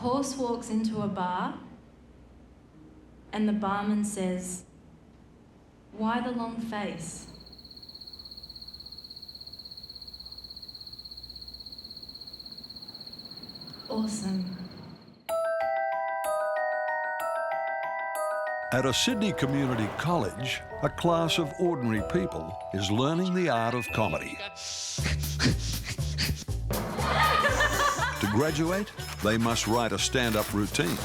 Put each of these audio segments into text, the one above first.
horse walks into a bar and the barman says, "Why the long face?" Awesome. At a Sydney community college, a class of ordinary people is learning the art of comedy. To graduate, they must write a stand-up routine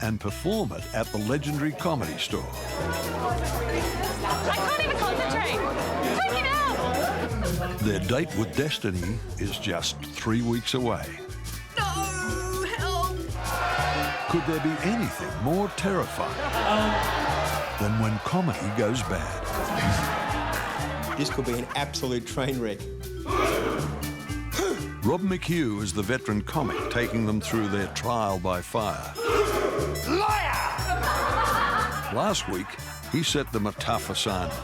and perform it at the legendary Comedy Store. I can't even concentrate. Take it out. Their date with destiny is just 3 weeks away. No, help. Could there be anything more terrifying than when comedy goes bad? This could be an absolute train wreck. Rob McHugh is the veteran comic taking them through their trial by fire. Liar! Last week, he set them a tough assignment.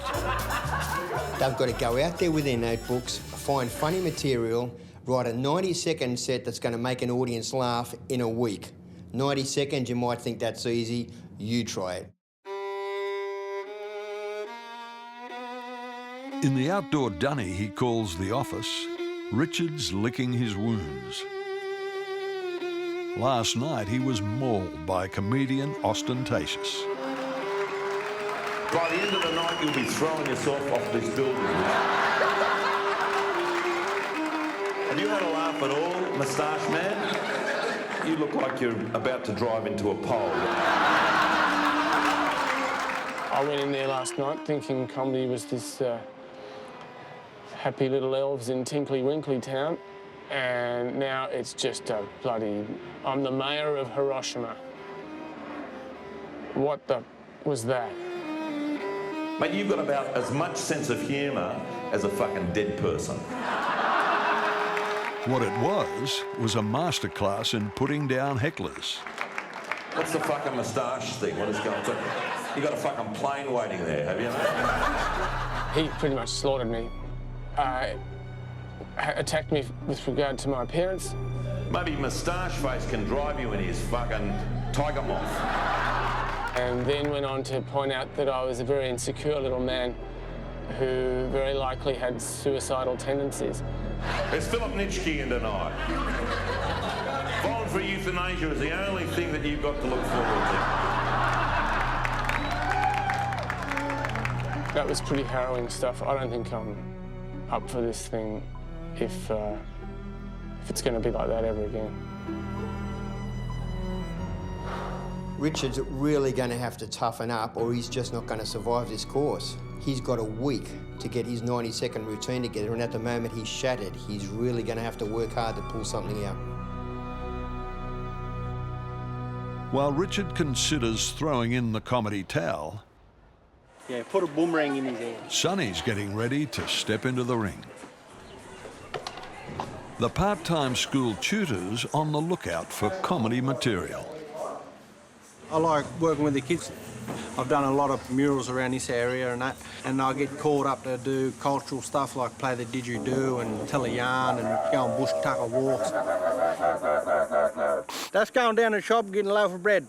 They've got to go out there with their notebooks, find funny material, write a 90-second set that's going to make an audience laugh in a week. 90 seconds, you might think that's easy. You try it. In the outdoor dunny he calls the office, Richard's licking his wounds. Last night, he was mauled by comedian Ostentatious. By the end of the night, you'll be throwing yourself off this building. Have you had a laugh at all, moustache man? You look like you're about to drive into a pole. I went in there last night thinking comedy was this happy little elves in Tinkly Winkly town, and now it's just a bloody... I'm the mayor of Hiroshima. What the was that? Mate, you've got about as much sense of humour as a fucking dead person. What it was a masterclass in putting down hecklers. What's the fucking moustache thing? What is going on? You got a fucking plane waiting there, have you? He pretty much slaughtered me. Attacked me with regard to my appearance. Maybe Moustache Face can drive you in his fucking tiger moth. And then went on to point out that I was a very insecure little man who very likely had suicidal tendencies. There's Philip Nitschke in tonight. Voluntary euthanasia is the only thing that you've got to look forward to. That was pretty harrowing stuff. I don't think I'm up for this thing if it's going to be like that ever again. Richard's really going to have to toughen up or he's just not going to survive this course. He's got a week to get his 90-second routine together, and at the moment he's shattered. He's really going to have to work hard to pull something out. While Richard considers throwing in the comedy towel, Yeah, put a boomerang in his hand. Sonny's getting ready to step into the ring. The part-time school tutor's on the lookout for comedy material. I like working with the kids. I've done a lot of murals around this area and that, and I get called up to do cultural stuff like play the didgeridoo and tell a yarn and go on bush tucker walks. That's going down to the shop getting a loaf of bread.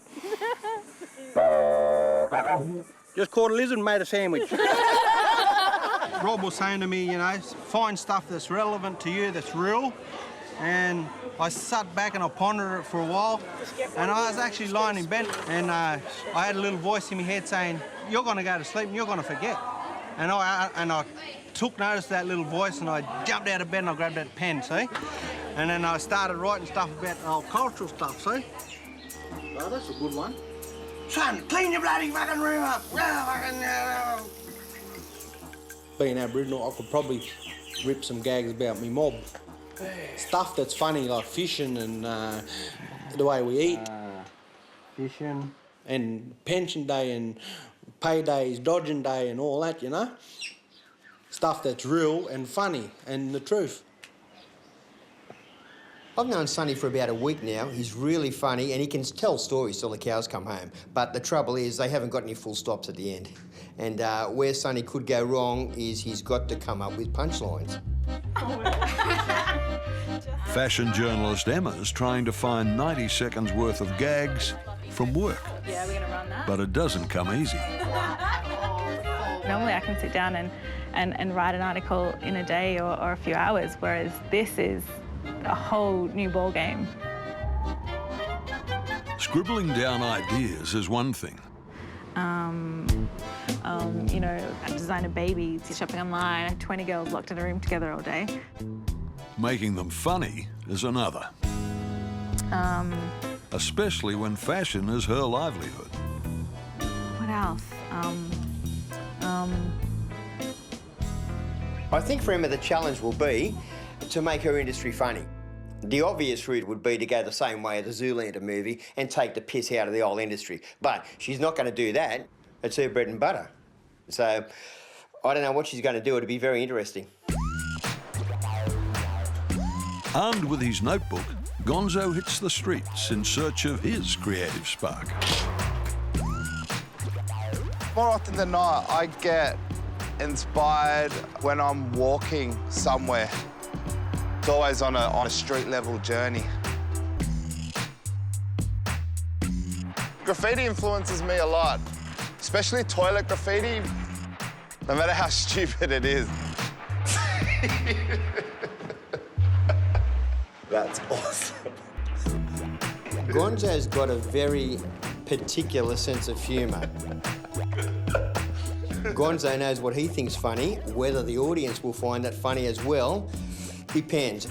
Just caught a lizard and made a sandwich. Rob was saying to me, you know, find stuff that's relevant to you, that's real. And I sat back and I pondered it for a while. And I was actually lying in bed and I had a little voice in my head saying, you're going to go to sleep and you're going to forget. And I took notice of that little voice and I jumped out of bed and I grabbed that pen, see? And then I started writing stuff about old cultural stuff, see? Oh, that's a good one. Son, clean your bloody fucking room up. Being Aboriginal, I could probably rip some gags about me mob. Stuff that's funny, like fishing and the way we eat. Fishing. And pension day and paydays, dodging day and all that, you know? Stuff that's real and funny and the truth. I've known Sonny for about a week now. He's really funny and he can tell stories till the cows come home. But the trouble is they haven't got any full stops at the end. And where Sonny could go wrong is he's got to come up with punchlines. Fashion journalist Emma's trying to find 90 seconds worth of gags from work. Yeah, we're gonna run that. But it doesn't come easy. Normally I can sit down and write an article in a day or a few hours, whereas this is a whole new ball game. Scribbling down ideas is one thing. You know, I design a baby, shopping online, 20 girls locked in a room together all day. Making them funny is another. Especially when fashion is her livelihood. What else? I think for Emma the challenge will be to make her industry funny. The obvious route would be to go the same way as the Zoolander movie and take the piss out of the old industry. But she's not going to do that. It's her bread and butter. So I don't know what she's going to do. It'll be very interesting. Armed with his notebook, Gonzo hits the streets in search of his creative spark. More often than not, I get inspired when I'm walking somewhere. It's always on a street-level journey. Graffiti influences me a lot, especially toilet graffiti, no matter how stupid it is. That's awesome. Gonzo's got a very particular sense of humour. Gonzo knows what he thinks funny. Whether the audience will find that funny as well depends.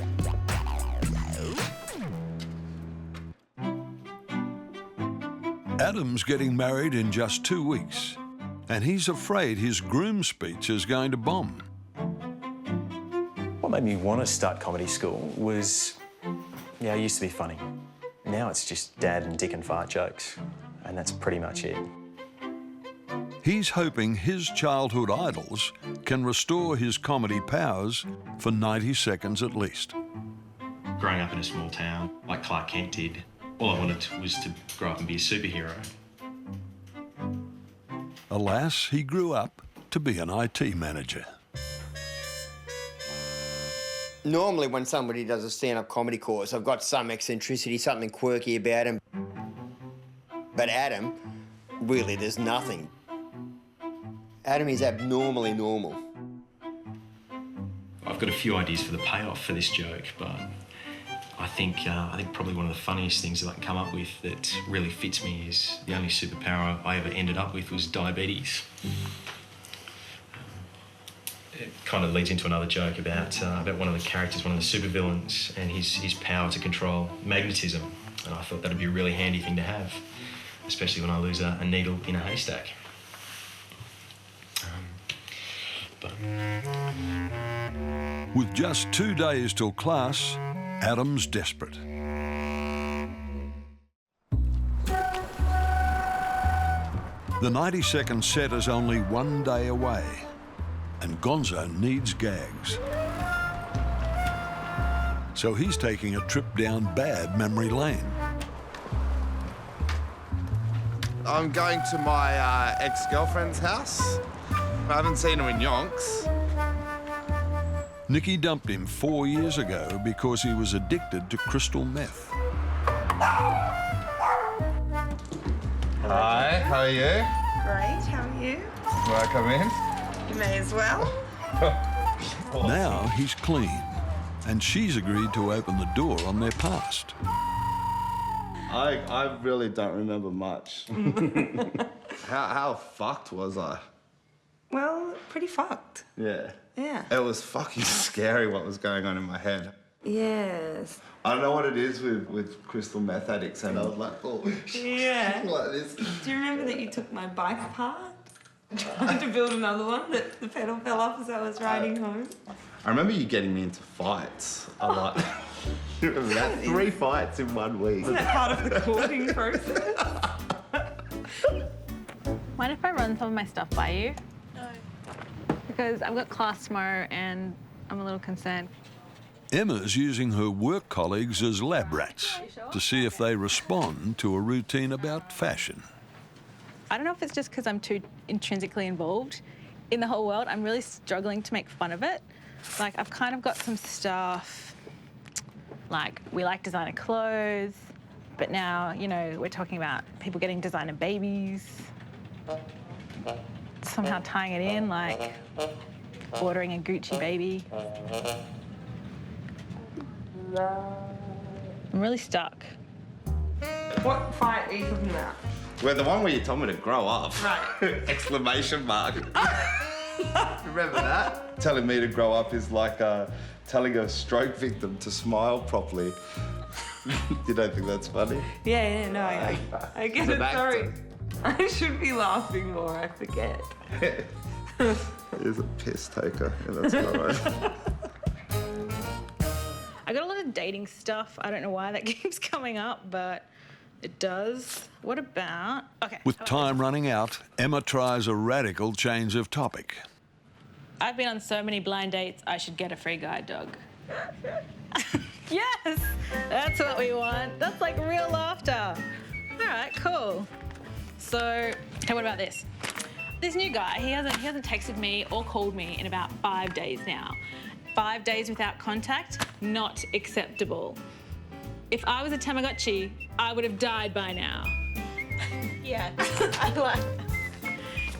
Adam's getting married in just 2 weeks, and he's afraid his groom speech is going to bomb. What made me want to start comedy school was, I used to be funny. Now it's just dad and dick and fart jokes, and that's pretty much it. He's hoping his childhood idols can restore his comedy powers for 90 seconds at least. Growing up in a small town, like Clark Kent did, all I wanted was to grow up and be a superhero. Alas, he grew up to be an IT manager. Normally when somebody does a stand-up comedy course, I've got some eccentricity, something quirky about him. But Adam, really, there's nothing. Adam is abnormally normal. I've got a few ideas for the payoff for this joke, but I think probably one of the funniest things that I can come up with that really fits me is the only superpower I ever ended up with was diabetes. It kind of leads into another joke about one of the characters, one of the supervillains, and his power to control magnetism. And I thought that'd be a really handy thing to have, especially when I lose a needle in a haystack. With just 2 days till class, Adam's desperate. The 90-second set is only 1 day away, and Gonzo needs gags. So he's taking a trip down bad memory lane. I'm going to my ex-girlfriend's house. I haven't seen her in yonks. Nikki dumped him 4 years ago because he was addicted to crystal meth. Hi, how are you? Great, how are you? Do I come in? You may as well. Now he's clean, and she's agreed to open the door on their past. I really don't remember much. How fucked was I? Well, pretty fucked. Yeah. Yeah. It was fucking scary what was going on in my head. Yes. I don't know what it is with crystal meth addicts, and I was like, oh, Yeah. like this. Do you remember that you took my bike apart? Trying to build another one that the pedal fell off as I was riding home? I remember you getting me into fights a lot. You remember that? 3 fights in 1 week. Isn't that part of the courting process? Mind if I run some of my stuff by you? No. Because I've got class tomorrow and I'm a little concerned. Emma's using her work colleagues as lab rats to see if they respond to a routine about fashion. I don't know if it's just because I'm too intrinsically involved in the whole world. I'm really struggling to make fun of it. Like, I've kind of got some stuff Like, we like designer clothes, but now, you know, we're talking about people getting designer babies. Somehow tying it in, like ordering a Gucci baby. I'm really stuck. What fight are you talking about? Well, the one where you told me to grow up. Right. Exclamation mark. Remember that? Telling me to grow up is like telling a stroke victim to smile properly. You don't think that's funny? Yeah, no, I get it, sorry. I should be laughing more, I forget. He's a piss taker, and that's all right. I got a lot of dating stuff. I don't know why that keeps coming up, but it does. What about... Okay. With time running out, Emma tries a radical change of topic. I've been on so many blind dates, I should get a free guide dog. Yes! That's what we want. That's like real laughter. All right, cool. So, hey, what about this? This new guy, he hasn't texted me or called me in about 5 days now. 5 days without contact, not acceptable. If I was a Tamagotchi, I would have died by now. Yeah, I like.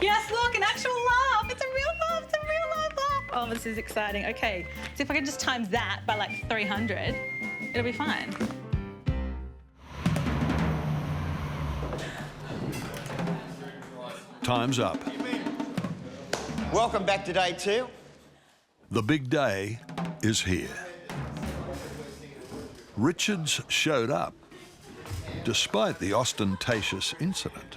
Yes, look, an actual laugh. It's a real laugh. It's a real life laugh. Oh, this is exciting. Okay, so if I could just times that by like 300, it'll be fine. Time's up. Welcome back to day 2. The big day is here. Richards showed up, despite the ostentatious incident.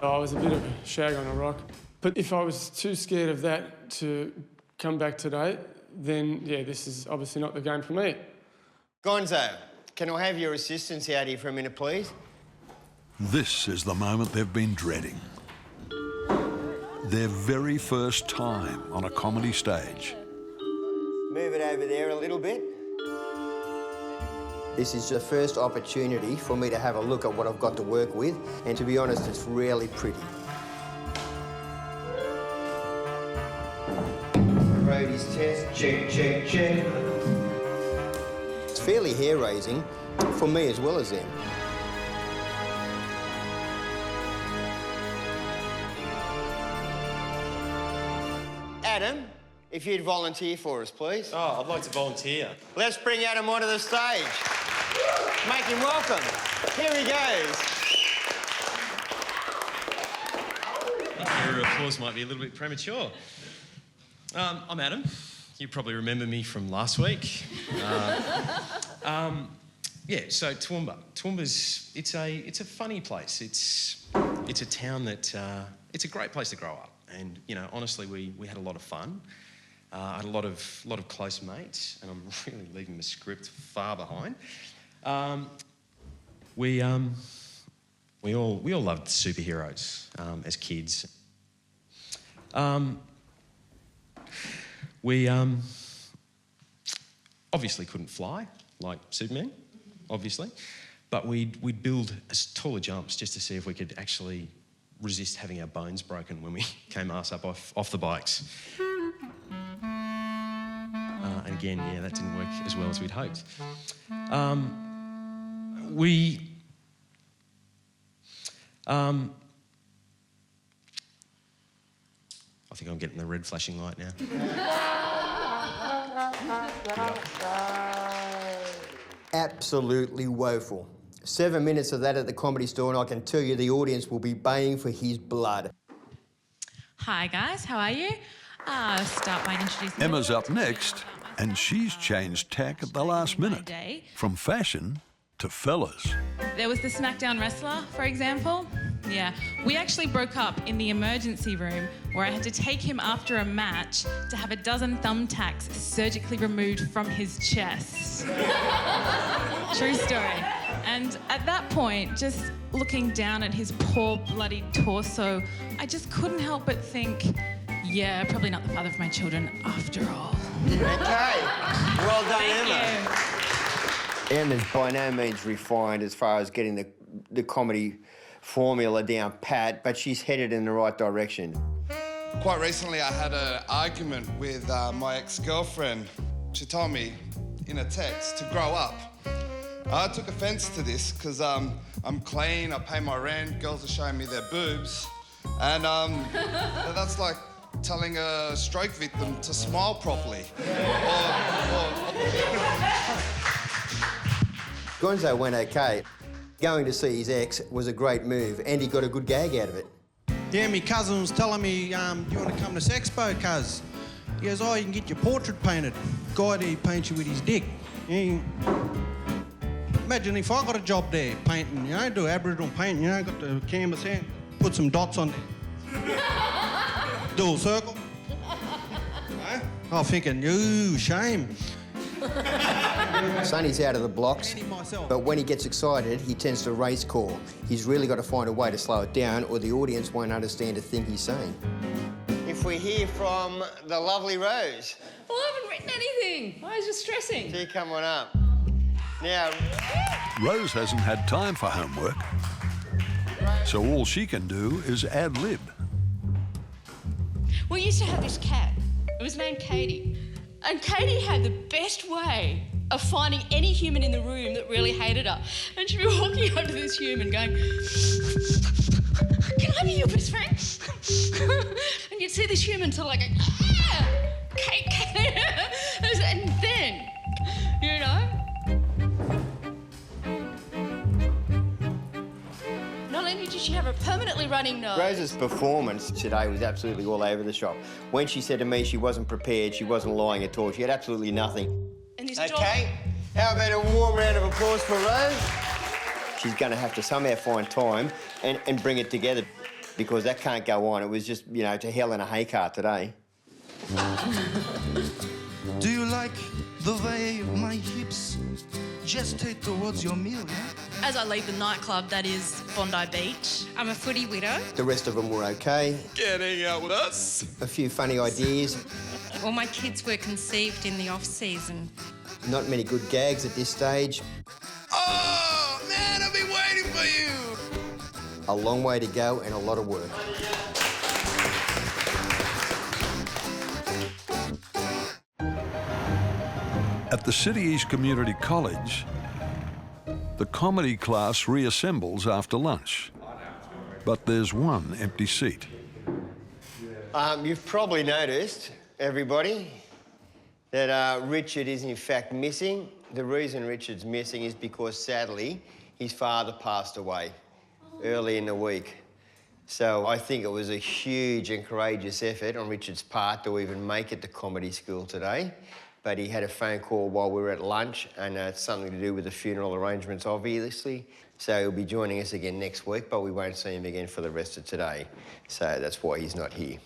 I was a bit of a shag on a rock. But if I was too scared of that to come back today, then, yeah, this is obviously not the game for me. Gonzo, can I have your assistants out here for a minute, please? This is the moment they've been dreading. Their very first time on a comedy stage. Move it over there a little bit. This is the first opportunity for me to have a look at what I've got to work with, and to be honest, it's really pretty. Brody's test, check, check, check. It's fairly hair-raising for me as well as them. Adam, if you'd volunteer for us, please. Oh, I'd like to volunteer. Let's bring Adam onto the stage. Make him welcome. Here he goes. Your applause might be a little bit premature. I'm Adam. You probably remember me from last week. Yeah, so Toowoomba. Toowoomba's it's a funny place. It's a town that it's a great place to grow up. And you know, honestly, we had a lot of fun. I had a lot of close mates, and I'm really leaving the script far behind. We all loved superheroes as kids. We obviously couldn't fly like Superman, obviously, but we'd build as taller jumps just to see if we could actually resist having our bones broken when we came ass up off the bikes. And again, yeah, that didn't work as well as we'd hoped. I think I'm getting the red flashing light now. Absolutely woeful. 7 minutes of that at the Comedy Store, and I can tell you the audience will be baying for his blood. Hi guys, how are you? Start by introducing Emma's up next, and she's changed tack at the last minute, from fashion to fellas. There was the SmackDown wrestler, for example. Yeah, we actually broke up in the emergency room where I had to take him after a match to have a dozen thumbtacks surgically removed from his chest. True story. And at that point, just looking down at his poor bloody torso, I just couldn't help but think, yeah, probably not the father of my children after all. Okay, well done, Thank Emma. you. Emma's by no means refined as far as getting the comedy formula down pat, but she's headed in the right direction. Quite recently, I had an argument with my ex-girlfriend. She told me, in a text to grow up. I took offence to this because I'm clean, I pay my rent, girls are showing me their boobs, and that's like telling a stroke victim to smile properly. Gonzo went okay. Going to see his ex was a great move, and he got a good gag out of it. Yeah, my cousin was telling me, do you want to come to Sexpo, cuz? He goes, oh, you can get your portrait painted. Guy there paints you with his dick. Imagine if I got a job there painting, you know, do Aboriginal painting, you know, got the canvas here, put some dots on there. Do a circle. I'm thinking, ooh, shame. Sonny's out of the blocks, but when he gets excited, he tends to race call. He's really got to find a way to slow it down, or the audience won't understand a thing he's saying. If we hear from the lovely Rose. Well, I haven't written anything. Why is you stressing? So you come on up. Now... Rose hasn't had time for homework, so all she can do is ad-lib. We used to have this cat. It was named Katie. And Katie had the best way of finding any human in the room that really hated her. And she'd be walking up to this human going, can I be your best friend? And you'd see this human sort of like, and then, you know, not only did she have a permanently running nose. Rose's performance today was absolutely all over the shop. When she said to me she wasn't prepared, she wasn't lying at all. She had absolutely nothing. And this Okay, how about a warm round of applause for Rose? She's going to have to somehow find time and bring it together, because that can't go on. It was just, you know, to hell in a hay cart today. Do you like the way my hips gestate towards your meal, yeah? As I leave the nightclub, that is Bondi Beach. I'm a footy widow. The rest of them were okay. Getting out with us. A few funny ideas. All my kids were conceived in the off-season. Not many good gags at this stage. Oh, man, I've been waiting for you. A long way to go and a lot of work. At the City East Community College, the comedy class reassembles after lunch, but there's one empty seat. You've probably noticed, everybody, that Richard is in fact missing. The reason Richard's missing is because, sadly, his father passed away early in the week. So I think it was a huge and courageous effort on Richard's part to even make it to comedy school today. But he had a phone call while we were at lunch, and it's something to do with the funeral arrangements, obviously. So he'll be joining us again next week, but we won't see him again for the rest of today. So that's why he's not here.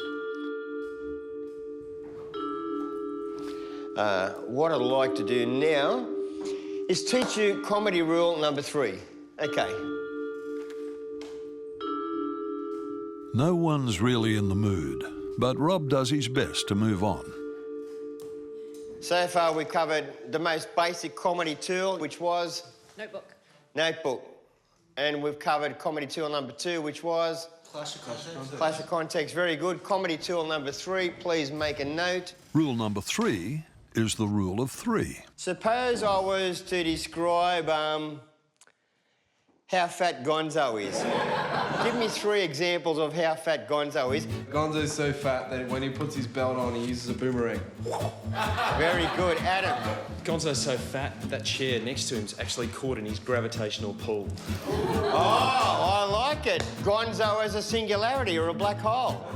What I'd like to do now is teach you comedy rule number 3. Okay. No one's really in the mood, but Rob does his best to move on. So far, we've covered the most basic comedy tool, which was... Notebook. Notebook. And we've covered comedy tool number 2, which was... Clash of context. Clash of context. Very good. Comedy tool number 3, please make a note. Rule number 3 is the rule of 3. Suppose I was to describe how fat Gonzo is. Give me 3 examples of how fat Gonzo is. Gonzo's so fat that when he puts his belt on, he uses a boomerang. Very good. Adam. Gonzo's so fat, that chair next to him's actually caught in his gravitational pull. Oh, I like it. Gonzo as a singularity or a black hole.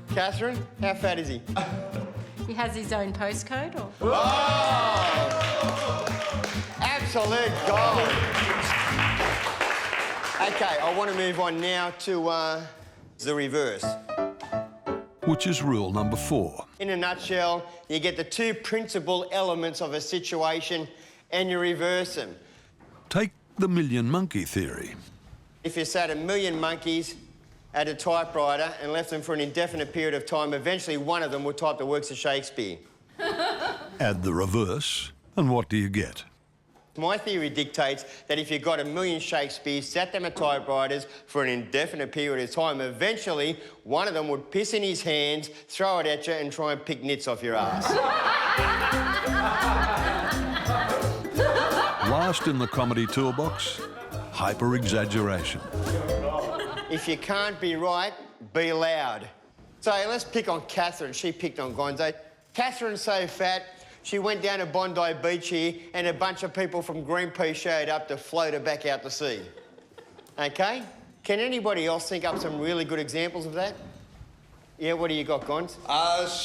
Catherine, how fat is he? He has his own postcode, or? Oh! Absolute gold. Okay, I want to move on now to the reverse. Which is rule number 4. In a nutshell, you get the 2 principal elements of a situation and you reverse them. Take the million monkey theory. If you sat 1,000,000 monkeys at a typewriter and left them for an indefinite period of time, eventually one of them would type the works of Shakespeare. Add the reverse, and what do you get? My theory dictates that if you've got 1 million Shakespeares, sat them at typewriters for an indefinite period of time, eventually one of them would piss in his hands, throw it at you and try and pick nits off your ass. Last in the comedy toolbox, hyper-exaggeration. If you can't be right, be loud. So let's pick on Catherine. She picked on Gonzo. Catherine's so fat, she went down to Bondi Beach here and a bunch of people from Greenpeace showed up to float her back out to sea. OK? Can anybody else think up some really good examples of that? Yeah, what do you got, Gonz?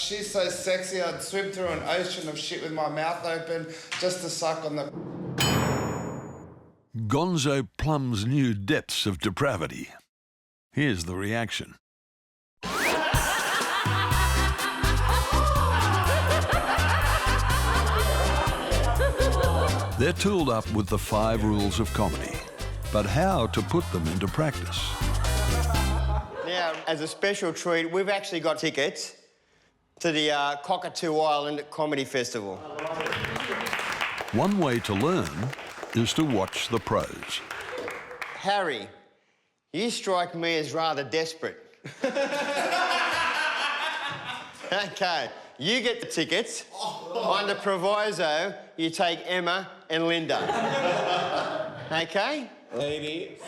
She's so sexy, I'd swim through an ocean of shit with my mouth open just to suck on the... Gonzo plumbs new depths of depravity. Here's the reaction. They're tooled up with the 5 rules of comedy, but how to put them into practice. Now, as a special treat, we've actually got tickets to the Cockatoo Island Comedy Festival. One way to learn is to watch the pros. Harry, you strike me as rather desperate. OK, you get the tickets. On the proviso, you take Emma and Linda. OK? Lady.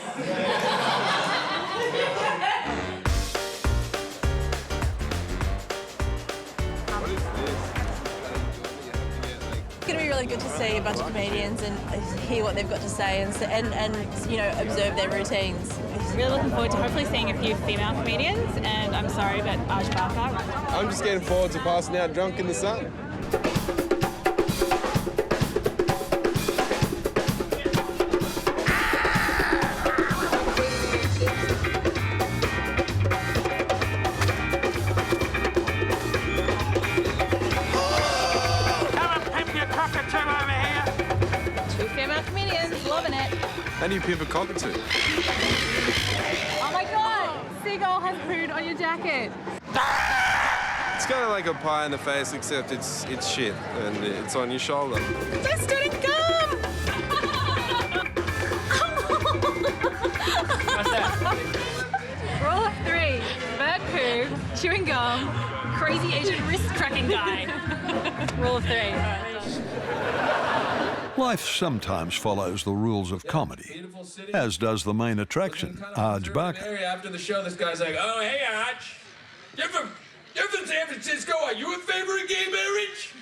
It's going to be really good to see a bunch of comedians and hear what they've got to say and you know, observe their routines. Really looking forward to hopefully seeing a few female comedians, and I'm sorry, but Arj Barker. I'm just getting forward to passing out drunk in the sun. How do you pimp a cockatoo? Oh my God! Seagull has pooed on your jacket. It's kind of like a pie in the face, except it's shit and it's on your shoulder. Just didn't come! What's that? Rule of 3, bird poo, chewing gum, crazy Asian wrist cracking guy. Rule of 3. Life sometimes follows the rules of comedy, as does the main attraction, Arj Barker. After the show, this guy's like, "Oh, hey, Arj, you're from San Francisco. Are you in favor of gay marriage?"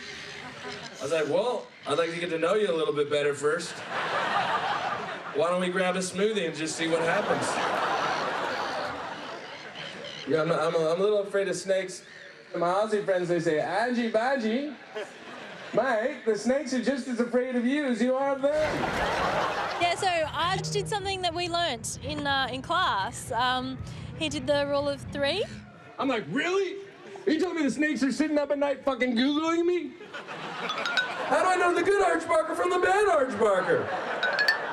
I was like, "Well, I'd like to get to know you a little bit better first. Why don't we grab a smoothie and just see what happens?" Yeah, I'm a little afraid of snakes. My Aussie friends, they say, "Angie, badgie." Mate, the snakes are just as afraid of you as you are of them. Yeah, so Arj did something that we learnt in class. He did the rule of 3. I'm like, really? Are you telling me the snakes are sitting up at night fucking Googling me? How do I know the good Arj Barker from the bad Arj Barker?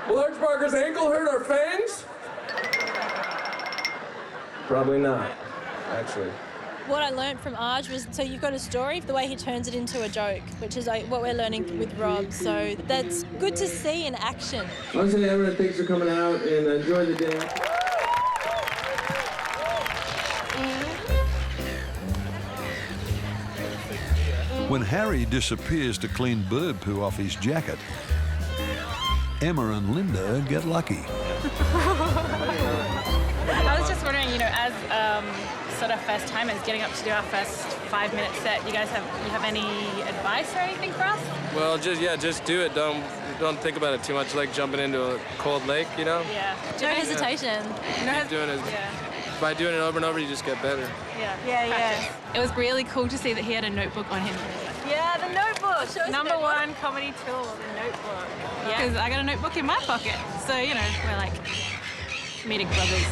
Will Arj Barker's ankle hurt our fangs? Probably not, actually. What I learnt from Arj was, so you've got a story, the way he turns it into a joke, which is like what we're learning with Rob. So that's good to see in action. Okay, everyone, thanks for coming out and enjoy the day. When Harry disappears to clean bird poo off his jacket, Emma and Linda get lucky. I was just wondering, you know, as sort of first timers getting up to do our first 5-minute set, you guys have any advice or anything for us? Well, just do it. Don't think about it too much, like jumping into a cold lake, you know? Yeah. No hesitation. Keep doing it. Yeah. By doing it over and over, you just get better. Yeah. It was really cool to see that he had a notebook on him. Yeah, the notebook. Show us Number 1 comedy tool, the notebook. Yeah. Because I got a notebook in my pocket. So, you know, we're like comedic brothers.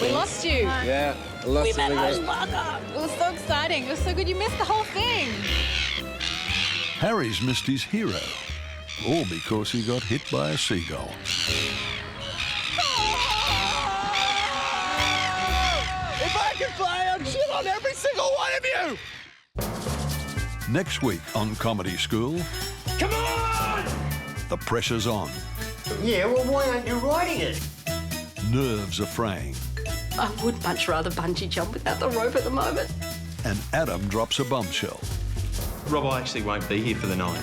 We lost you. Yeah, I lost We it met again. Arj Barker. It was so exciting. It was so good. You missed the whole thing. Harry's missed his hero, all because he got hit by a seagull. If I could fly, I'd shit on every single one of you! Next week on Comedy School, Come on! The pressure's on. Yeah, well, why aren't you riding it? Nerves are fraying. I would much rather bungee jump without the rope at the moment. And Adam drops a bombshell. Rob, I actually won't be here for the night.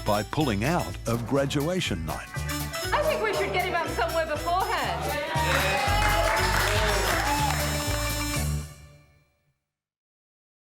By pulling out of graduation night. I think we should get him up somewhere beforehand.